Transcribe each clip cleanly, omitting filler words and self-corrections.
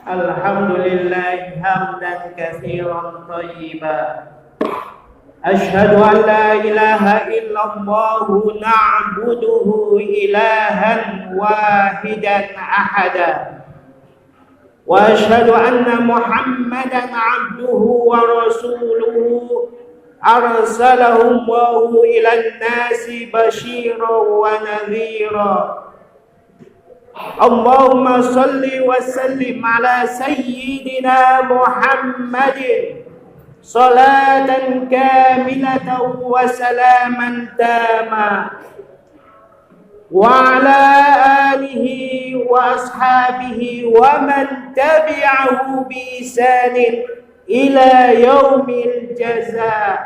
الحمد لله حمدا كثيرا طيبا أشهد أن لا إله إلا الله نعبده إلها واحدا أحدا وأشهد أن محمدا عبده ورسوله أرسله الله إلى الناس بشيرا ونذيرا اللهم صل وسلم على سيدنا محمد صلاة كاملة وسلاما تاما وعلى آله وأصحابه ومن تبعه بإحسان إلى يوم الجزاء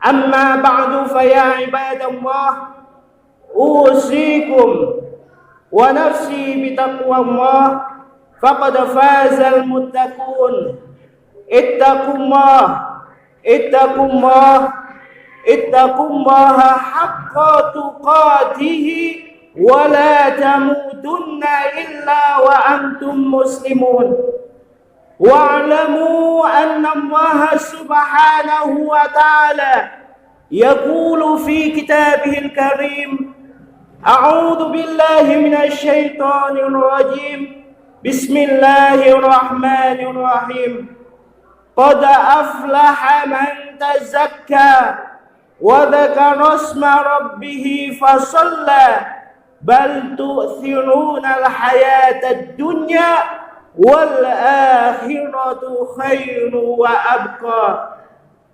أما بعد فيا عباد الله أوصيكم ونفسي بتقوى الله فقد فاز المتقون اتقوا الله اتقوا الله اتقوا الله حق تقاته ولا تموتن إلا وأنتم مسلمون واعلموا أن الله سبحانه وتعالى يقول في كتابه الكريم أعوذ بالله من الشيطان الرجيم بسم الله الرحمن الرحيم قد أفلح من تزكى وذكر اسم ربه فصلى بل تؤثرون الحياة الدنيا والآخرة خير وأبقى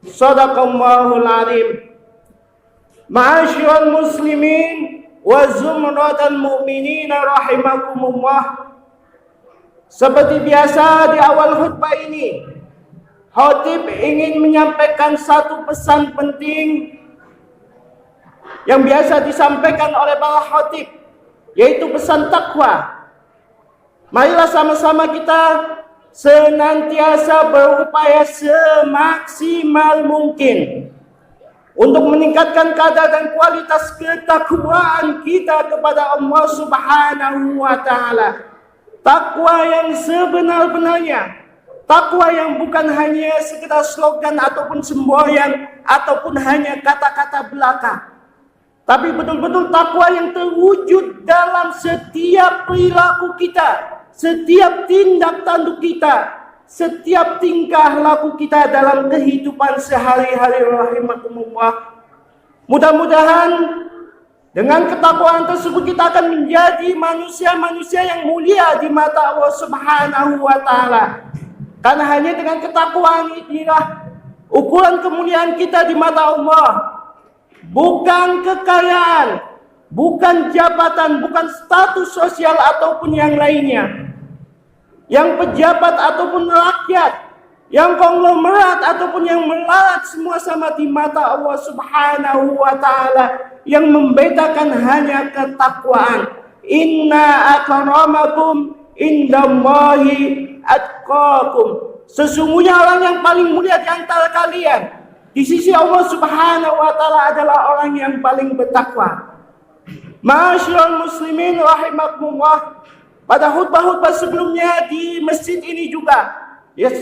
صدق الله العظيم معاشر المسلمين وزمرة المؤمinin rahimakumullah. Seperti biasa di awal khutbah ini, khatib ingin menyampaikan satu pesan penting yang biasa disampaikan oleh para khatib, yaitu pesan takwa. Marilah sama-sama kita senantiasa berupaya semaksimal mungkin untuk meningkatkan kadar dan kualitas ketakwaan kita kepada Allah Subhanahu wa Ta'ala. Takwa yang sebenar-benarnya, takwa yang bukan hanya sekedar slogan ataupun semboyan ataupun hanya kata-kata belaka, tapi betul-betul takwa yang terwujud dalam setiap perilaku kita, setiap tindak tanduk kita, setiap tingkah laku kita dalam kehidupan sehari-hari rahimakumullah. Mudah-mudahan dengan ketakwaan tersebut kita akan menjadi manusia-manusia yang mulia di mata Allah Subhanahu wa Ta'ala. Karena hanya dengan ketakwaan inilah ukuran kemuliaan kita di mata Allah. Bukan kekayaan, bukan jabatan, bukan status sosial ataupun yang lainnya. Yang pejabat ataupun rakyat, yang konglomerat ataupun yang melarat, semua sama di mata Allah Subhanahu wa Ta'ala. Yang membedakan hanya ketakwaan. Inna akramakum indallahi atqakum. Sesungguhnya orang yang paling mulia di antara kalian di sisi Allah Subhanahu wa Ta'ala adalah orang yang paling bertakwa. Ma'asyiral muslimin rahimakumullah. Pada khutbah-khutbah sebelumnya di masjid ini juga,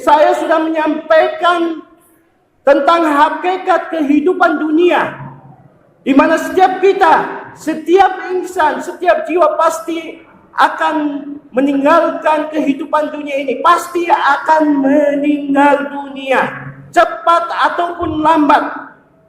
saya sudah menyampaikan tentang hakikat kehidupan dunia, di mana setiap kita, setiap insan, setiap jiwa pasti akan meninggalkan kehidupan dunia ini, pasti akan meninggal dunia, cepat ataupun lambat.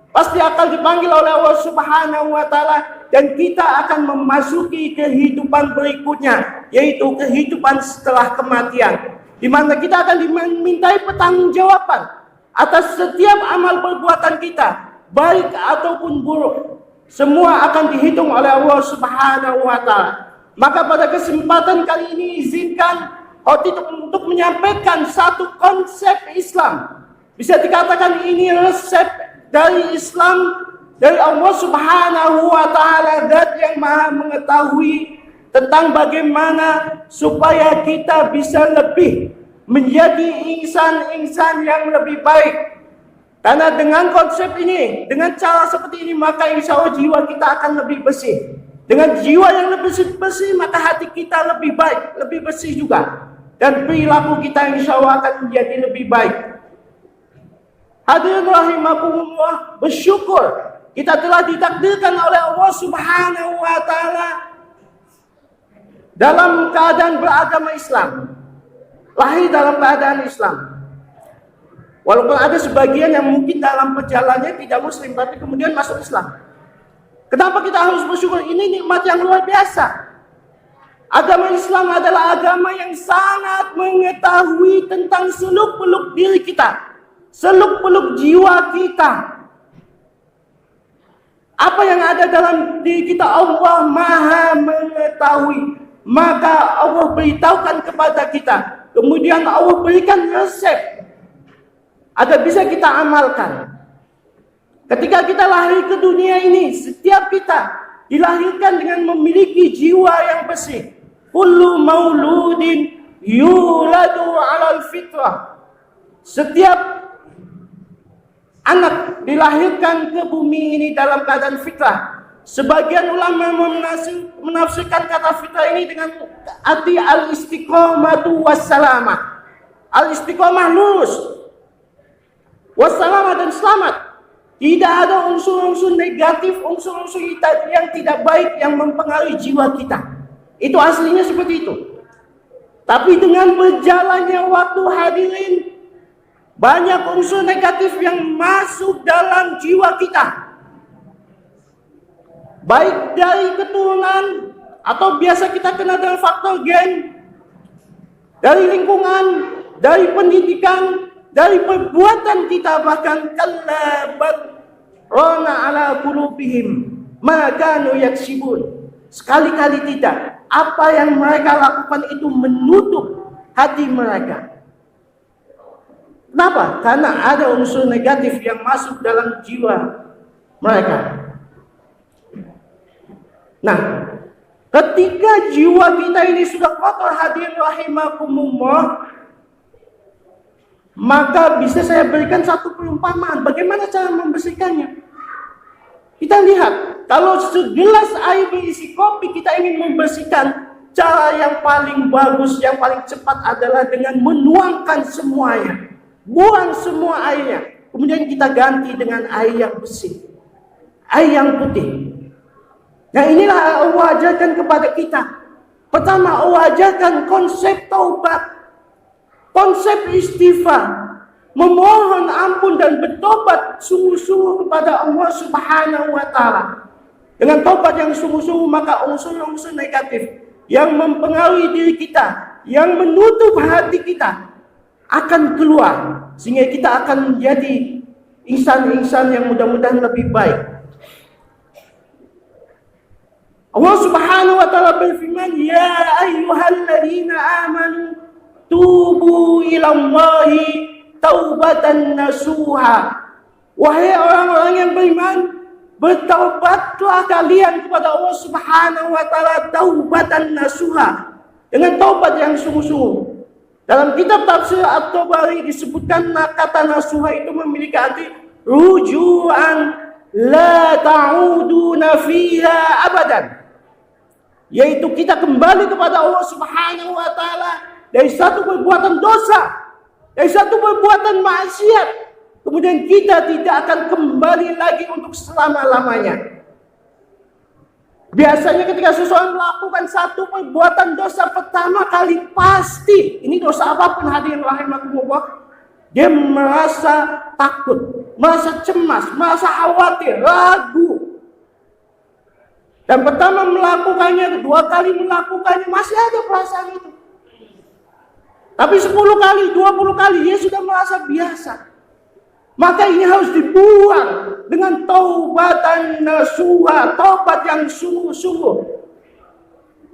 Pasti akan dipanggil oleh Allah Subhanahu wa Ta'ala, dan kita akan memasuki kehidupan berikutnya, yaitu kehidupan setelah kematian, di mana kita akan dimintai pertanggungjawaban atas setiap amal perbuatan kita, baik ataupun buruk. Semua akan dihitung oleh Allah Subhanahu wa Ta'ala. Maka pada kesempatan kali ini izinkan untuk menyampaikan satu konsep Islam. Bisa dikatakan ini resep dari Islam, dari Allah Subhanahu wa Ta'ala, zat yang maha mengetahui tentang bagaimana supaya kita bisa lebih menjadi insan-insan yang lebih baik. Karena dengan konsep ini, dengan cara seperti ini, maka insya Allah jiwa kita akan lebih bersih. Dengan jiwa yang lebih bersih, maka hati kita lebih baik, lebih bersih juga. dan perilaku kita insya Allah akan menjadi lebih baik. Hadirin rahimakumullah, bersyukur kita telah ditakdirkan oleh Allah Subhanahu wa taala dalam keadaan beragama Islam, lahir dalam keadaan Islam. Walaupun ada sebagian yang mungkin dalam perjalanannya tidak muslim tapi kemudian masuk Islam. Kenapa kita harus bersyukur? Ini nikmat yang luar biasa. Agama Islam adalah agama yang sangat mengetahui tentang seluk-beluk diri kita, seluk-beluk jiwa kita. Apa yang ada dalam diri kita Allah Maha mengetahui. Maka Allah beritahukan kepada kita. Kemudian Allah berikan resep agar bisa kita amalkan. Ketika kita lahir ke dunia ini, setiap kita dilahirkan dengan memiliki jiwa yang bersih. Kullu mauludin yuladu 'alal fitrah. Setiap anak dilahirkan ke bumi ini dalam keadaan fitrah. Sebagian ulama menafsirkan kata fitrah ini dengan arti al-istiqomatu wassalamah. Al-istiqomah lurus, wassalamah dan selamat. Tidak ada unsur-unsur negatif, unsur-unsur yang tidak baik yang mempengaruhi jiwa kita. Itu aslinya seperti itu. Tapi dengan berjalannya waktu hadirin, banyak unsur negatif yang masuk dalam jiwa kita. Baik dari keturunan atau biasa kita kenal dengan faktor gen, dari lingkungan, dari pendidikan, dari perbuatan kita, bahkan kallabat rona ala qulubihim ma kanu yaksibun. Sekali-kali tidak. Apa yang mereka lakukan itu menutup hati mereka. Kenapa? Karena ada unsur negatif yang masuk dalam jiwa mereka. Nah, ketika jiwa kita ini sudah kotor, hadirin rahimakumullah, maka bisa saya berikan satu perumpamaan. Bagaimana cara membersihkannya? Kita lihat, kalau segelas air berisi kopi kita ingin membersihkan, cara yang paling bagus, yang paling cepat adalah dengan menuangkan semuanya. Buang semua airnya. Kemudian kita ganti dengan air yang bersih. Air yang putih. Nah, inilah Allah ajarkan kepada kita. Pertama, Allah ajarkan konsep taubat. Konsep istighfar. Memohon ampun dan bertobat sungguh-sungguh kepada Allah Subhanahu wa taala. Dengan tobat yang sungguh-sungguh, maka unsur-unsur negatif yang mempengaruhi diri kita, yang menutup hati kita akan keluar, sehingga kita akan menjadi insan-insan yang mudah-mudahan lebih baik. Allah Subhanahu wa taala berfirman, "Ya ayyuhalladzina amanu tubu ilallahi taubatan nasuha." Wahai orang-orang yang beriman, bertaubatlah kalian kepada Allah Subhanahu wa taala taubatan nasuha, dengan taubat yang sungguh-sungguh. Dalam kitab tafsir At-Tabari disebutkan kata nasuha itu memiliki arti rujuan la ta'uduna fiha abadan, yaitu kita kembali kepada Allah Subhanahu wa taala dari satu perbuatan dosa, dari satu perbuatan maksiat, kemudian kita tidak akan kembali lagi untuk selama-lamanya. Biasanya ketika seseorang melakukan satu perbuatan dosa pertama kali, pasti ini dosa apapun hadirin rahimakumullah, dia merasa takut, merasa cemas, merasa khawatir, ragu. Dan pertama melakukannya, kedua kali melakukannya, masih ada perasaan itu. Tapi 10 kali, 20 kali dia sudah merasa biasa. Maka ini harus dibuang dengan taubatan nasuha, taubat yang sungguh-sungguh.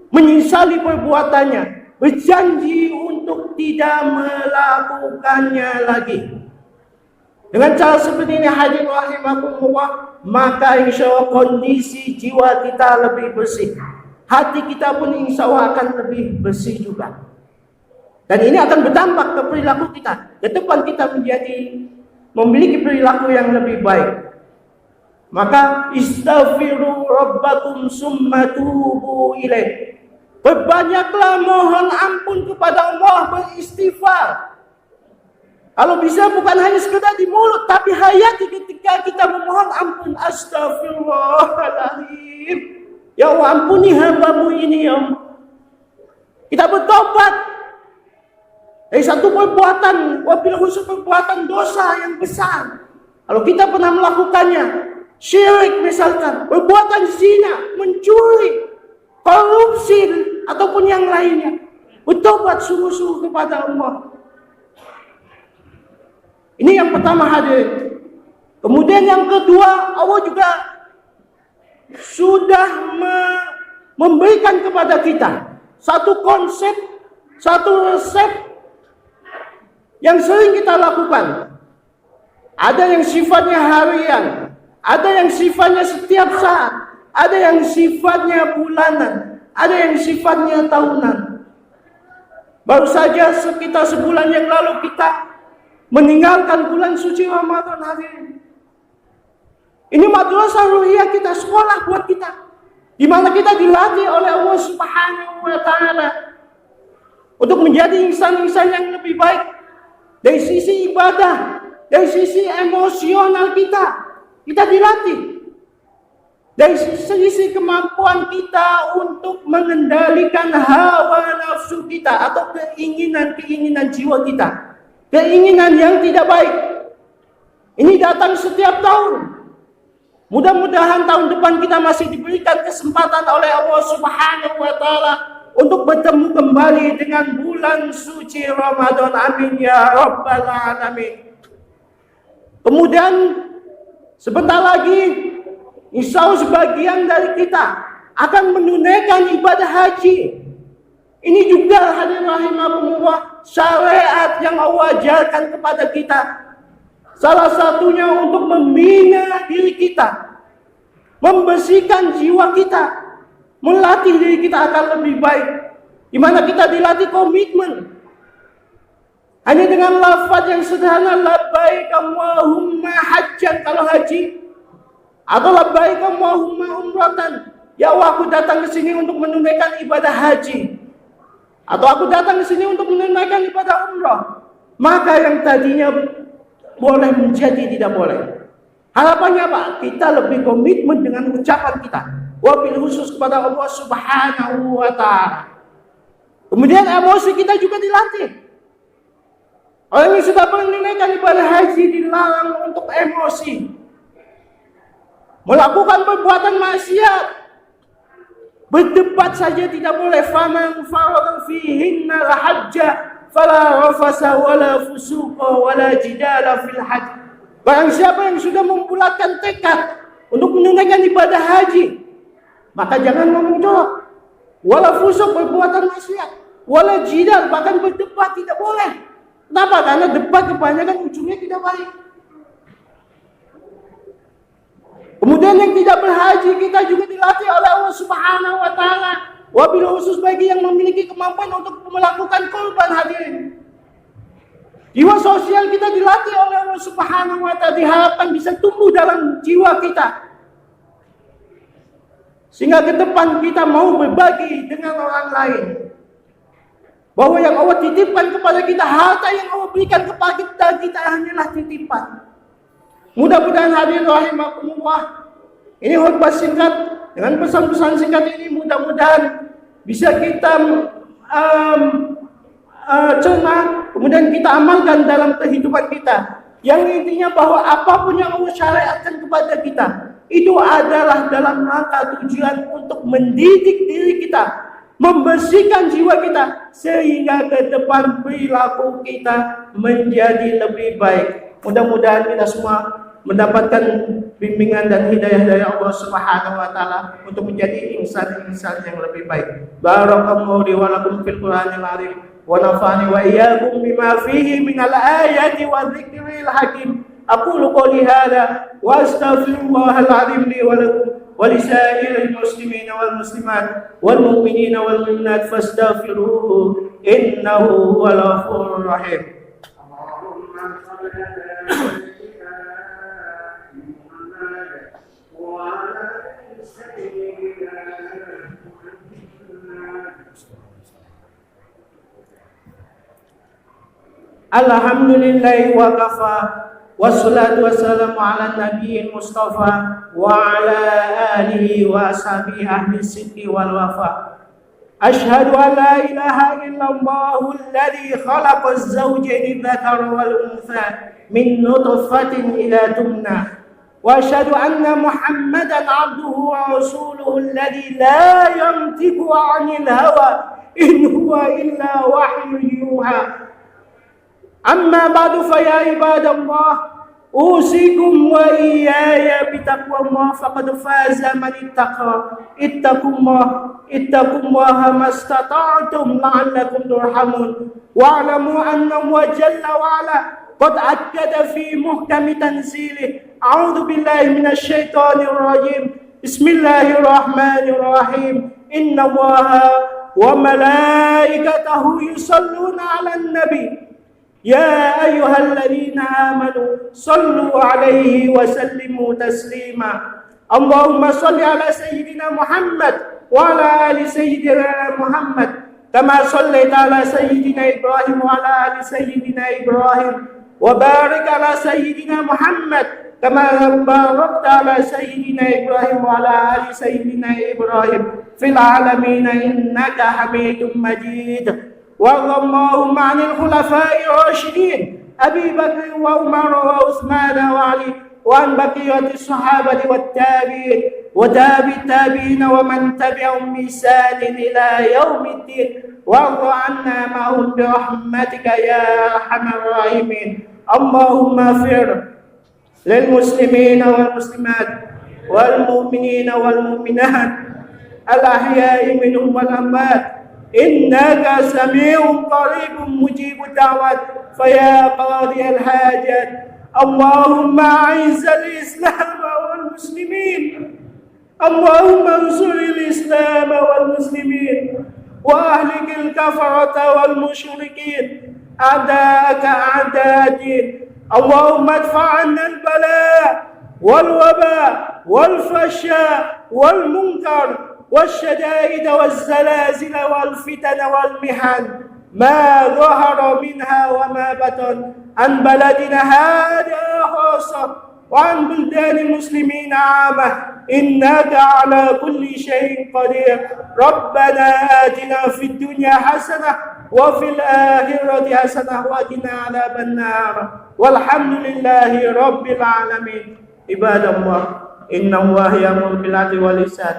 Menyesali perbuatannya, berjanji untuk tidak melakukannya lagi. Dengan cara seperti ini hadirin rahimakumullah, maka insya Allah kondisi jiwa kita lebih bersih. Hati kita pun insya Allah akan lebih bersih juga. Dan ini akan berdampak ke perilaku kita. Ke depan kita memiliki perilaku yang lebih baik. Maka istaghfiru rabbakum summa tubu ilaih. Berbanyaklah mohon ampun kepada Allah, Kalau bisa bukan hanya sekedar di mulut, tapi hayati ketika kita memohon ampun. Astaghfirullahaladzim. Ya Allah, ampuni hambamu ini ya Allah. Kita bertobat dari satu perbuatan, wabil khusus perbuatan dosa yang besar. Kalau kita pernah melakukannya, syirik misalkan, perbuatan zina, mencuri, korupsi, ataupun yang lainnya, bertobat sungguh-sungguh kepada Allah. Ini yang pertama hadirin. Kemudian yang kedua, Allah juga sudah memberikan kepada kita satu konsep, satu resep yang sering kita lakukan. Ada yang sifatnya harian, ada yang sifatnya setiap saat, ada yang sifatnya bulanan, ada yang sifatnya tahunan. Baru saja sekitar sebulan yang lalu kita meninggalkan bulan suci Ramadan hadirin. Ini madrasah ruhiyah kita, sekolah buat kita, di mana kita dilatih oleh Allah Subhanahu wa taala untuk menjadi insan-insan yang lebih baik dari sisi ibadah, dari sisi emosional kita. Kita dilatih dari sisi kemampuan kita untuk mengendalikan hawa nafsu kita atau keinginan-keinginan jiwa kita. Keinginan yang tidak baik. Ini datang setiap tahun. Mudah-mudahan tahun depan kita masih diberikan kesempatan oleh Allah Subhanahu wa taala untuk bertemu kembali dengan bulan suci Ramadan. Amin ya rabbal alamin. Kemudian sebentar lagi insya Allah sebagian dari kita akan menunaikan ibadah haji. Ini juga hadirin rahimakumullah, syariat yang Allah ajarkan kepada kita. Salah satunya untuk membina diri kita, membersihkan jiwa kita, melatih diri kita akan lebih baik. Di mana kita dilatih komitmen. Hanya dengan lafaz yang sederhana, labbaik Allahumma hajjan kalau haji, atau labbaik Allahumma umratan. Ya Allah, aku datang ke sini untuk menunaikan ibadah haji. Atau aku datang ke sini untuk menunaikan ibadah umrah. Maka yang tadinya boleh menjadi tidak boleh. Harapannya apa? Kita lebih komitmen dengan ucapan kita, wabil khusus kepada Allah Subhanahu wa taala. Kemudian emosi kita juga dilatih. Orang yang sudah menunaikan ibadah haji dilarang untuk emosi, melakukan perbuatan maksiat. Berdebat saja tidak boleh. Faman farada fihinna al-hajja fala rafasa wala fusuqa wala jidala fil hajj. Barang siapa yang sudah membulatkan tekad untuk menunaikan ibadah haji, maka jangan ngomong jorok, wala fusuq perbuatan maksiat, wala jidal bahkan berdebat tidak boleh. Kenapa? Karena debat kebanyakan ujungnya tidak baik. Kemudian yang tidak berhaji kita juga dilatih oleh Allah Subhanahu wa taala. Wabil khusus bagi yang memiliki kemampuan untuk melakukan kurban hadirin. Jiwa sosial kita dilatih oleh Allah Subhanahu wa taala, diharapkan bisa tumbuh dalam jiwa kita. Sehingga ke depan kita mau berbagi dengan orang lain. Bahwa yang Allah titipkan kepada kita, harta yang Allah berikan kepada kita hanyalah titipan. Mudah-mudahan hadirin rahimakumullah, ini khutbah singkat dengan pesan-pesan singkat ini mudah-mudahan bisa kita cerna, kemudian kita amalkan dalam kehidupan kita. Yang intinya bahwa apapun yang Allah syariatkan kepada kita, itu adalah dalam rangka tujuan untuk mendidik diri kita, membersihkan jiwa kita, sehingga ke depan perilaku kita menjadi lebih baik. Mudah-mudahan kita semua mendapatkan bimbingan dan hidayah dari Allah Subhanahu wa taala untuk menjadi insan-insan yang lebih baik. Barakallahu li wa lakum fil Qur'anil azim wa nafa'ani wa iyyakum bima fihi minal ayati wa dzikril hakim. Aqulu qouli hadza wa astaghfirullahal azim li wa lakum wa li sa'iril muslimin wal muslimat wal mu'minina wal mu'minat fastaghfiruhu innahu huwal ghafurur rahim. Alhamdulillahi wa kafa. Wassalatu wassalamu ala nabiyil mustafa wa ala alihi wa ashabihi ahli sidqi wal wafa. Ashhadu an la ilaha illallahu alladhi khalaqa az-zawjayn dzakara wal untha min nutfatin ila tumna. Wa ashhadu anna Muhammadan abduhu wa rasuluhu alladhi la yantiqu 'anil hawa in huwa illa wahyun yuha. Amma ba'du fa ya ibadallah, usikum wa iyaya bitaqwallah faqad faza man ittaqullaha mastata'tum la'allakum turhamun. Wa'lamu anna wa jalla wa ala qad akkada fi muhkami tanzilih. A'udzu billahi minasy syaithanir rajim. Bismillahirrahmanirrahim. Innallaha wa malaikatahu yusalluna 'alan nabi. يا أيها الذين آمنوا صلوا عليه وسلموا تسليما. اللهم صل على سيدنا محمد وعلى آل سيدنا محمد كما صليت على سيدنا إبراهيم وعلى آل سيدنا إبراهيم وبارك على سيدنا محمد كما باركت على سيدنا إبراهيم وعلى آل سيدنا إبراهيم في العالمين إنك حميد مجيد. اللهم عن الخلفاء الراشدين أبي بكر وعمر وعثمان وعلي وعن بقية الصحابة والتابعين وتابع التابعين ومن تبعهم بإحسان إلى يوم الدين وارض عنا معهم برحمتك يا أرحم الراحمين. اللهم اغفر للمسلمين والمسلمات والمؤمنين والمؤمنات الأحياء منهم والأموات إنك سميع قريب مجيب الدعوات فيا قاضي الحاجات. اللهم أعز الإسلام والمسلمين. اللهم انصر الإسلام والمسلمين وأهلك الكفرة والمشركين أعداءك أعداء الدين. اللهم ادفع عنا البلاء والوباء والفحشاء والمنكر والشدائد والزلازل والفتن والمحن ما ظهر منها وما بطن عن بلدنا هذا خاصة وعن بلدان المسلمين عامة إنك على كل شيء قدير. ربنا آتنا في الدنيا حسنة وفي الآخرة حسنة وقنا عذاب النار والحمد لله رب العالمين. عباد الله إن الله يأمر بالعدل والإحسان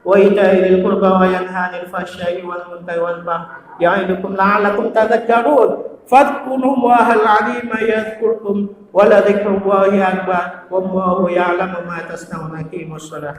وإيتاء ذي القربى وينهى عن الفحشاء والمنكر والبغي يعظكم لعلكم تذكرون. فاذكروا الله العظيم يذكركم ولذكر الله أكبر والله يعلم ما تصنعون. أقيموا الصلاة.